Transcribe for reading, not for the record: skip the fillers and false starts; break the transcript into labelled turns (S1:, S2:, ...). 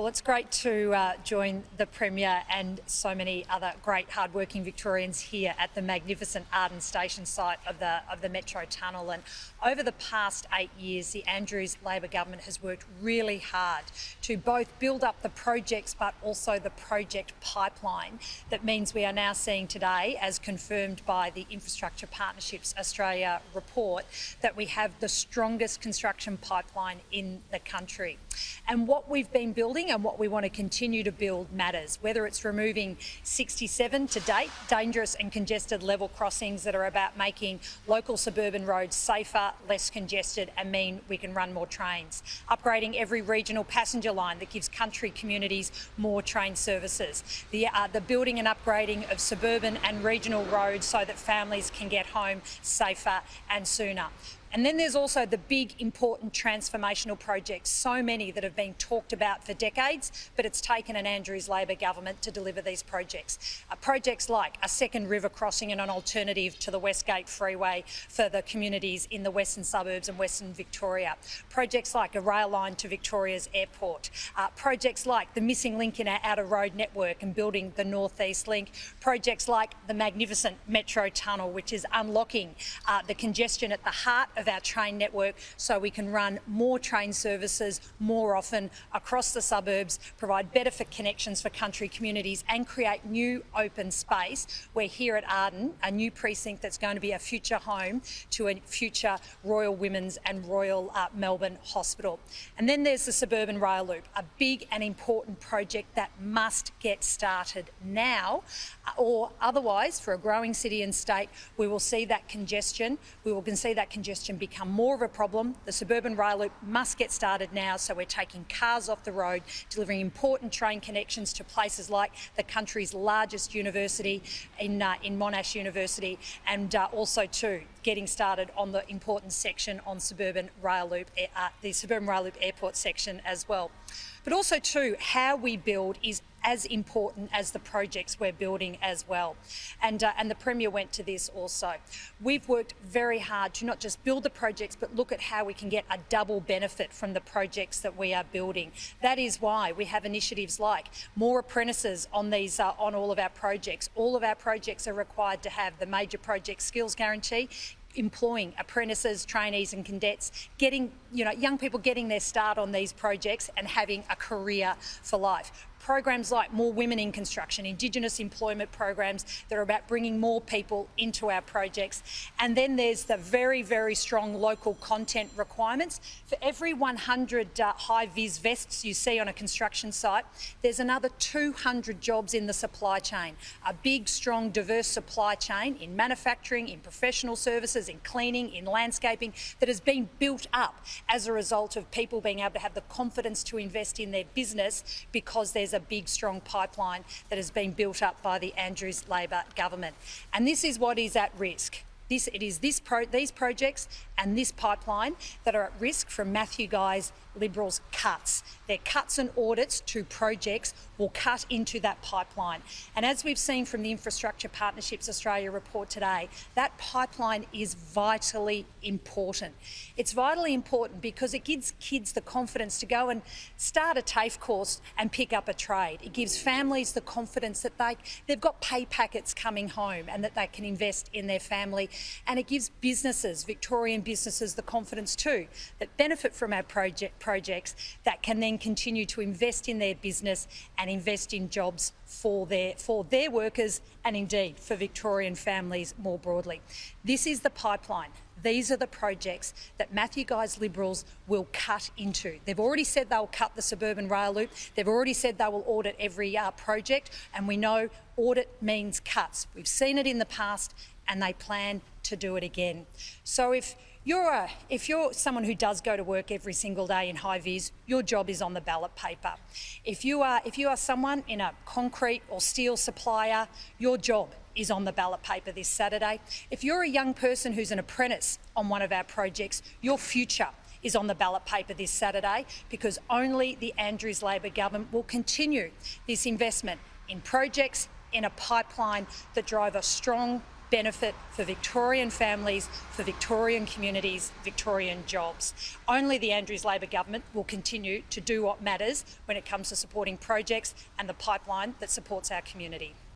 S1: Well, it's great to join the Premier and so many other great hard-working Victorians here at the magnificent Arden Station site of the Metro Tunnel. And over the past 8 years, the Andrews Labor government has worked really hard to both build up the projects but also the project pipeline. That means we are now seeing today, as confirmed by the Infrastructure Partnerships Australia report, that we have the strongest construction pipeline in the country. And what we've been building and what we want to continue to build matters, whether it's removing 67 to date dangerous and congested level crossings that are about making local suburban roads safer, less congested and mean we can run more trains, upgrading every regional passenger line that gives country communities more train services, the building and upgrading of suburban and regional roads so that families can get home safer and sooner. And then there's also the big, important transformational projects, so many that have been talked about for decades, but it's taken an Andrews Labor government to deliver these projects. Projects like a second river crossing and an alternative to the Westgate Freeway for the communities in the western suburbs and Western Victoria. Projects like a rail line to Victoria's airport. Projects like the missing link in our outer road network and building the North East link. Projects like the magnificent Metro Tunnel, which is unlocking the congestion at the heart of our train network so we can run more train services more often across the suburbs, provide better connections for country communities and create new open space. We're here at Arden, a new precinct that's going to be a future home to a future Royal Women's and Royal Melbourne Hospital. And then there's the suburban rail loop, a big and important project that must get started now, or otherwise for a growing city and state we will see that congestion become more of a problem. The suburban rail loop must get started now, so we're taking cars off the road, delivering important train connections to places like the country's largest university in Monash University, and also too getting started on the important section on suburban rail loop, the suburban rail loop airport section as well. But also too, how we build is as important as the projects we're building as well. And the Premier went to this also. We've worked very hard to not just build the projects, but look at how we can get a double benefit from the projects that we are building. That is why we have initiatives like more apprentices on on all of our projects. All of our projects are required to have the major project skills guarantee, employing apprentices, trainees and cadets, getting young people getting their start on these projects and having a career for life. Programs like more women in construction, Indigenous employment programs that are about bringing more people into our projects. And then there's the very, very strong local content requirements. For every 100 high-vis vests you see on a construction site, there's another 200 jobs in the supply chain. A big, strong, diverse supply chain in manufacturing, in professional services, in cleaning, in landscaping that has been built up as a result of people being able to have the confidence to invest in their business because there's a big, strong pipeline that has been built up by the Andrews Labor government. And this is what is at risk. These projects and this pipeline that are at risk from Matthew Guy's Liberals' cuts. Their cuts and audits to projects will cut into that pipeline. And as we've seen from the Infrastructure Partnerships Australia report today, that pipeline is vitally important. It's vitally important because it gives kids the confidence to go and start a TAFE course and pick up a trade. It gives families the confidence that they've got pay packets coming home and that they can invest in their family. And it gives businesses, Victorian businesses, the confidence too that benefit from our projects that can then continue to invest in their business and invest in jobs for their workers and indeed for Victorian families more broadly. This is the pipeline. These are the projects that Matthew Guy's Liberals will cut into. They've already said they'll cut the suburban rail loop. They've already said they will audit every project, and we know audit means cuts. We've seen it in the past and they plan to do it again. So if you're someone who does go to work every single day in high vis, your job is on the ballot paper. If you are someone in a concrete or steel supplier, your job is on the ballot paper this Saturday. If you're a young person who's an apprentice on one of our projects, your future is on the ballot paper this Saturday, because only the Andrews Labor government will continue this investment in projects in a pipeline that drive a strong benefit for Victorian families, for Victorian communities, Victorian jobs. Only the Andrews Labor government will continue to do what matters when it comes to supporting projects and the pipeline that supports our community.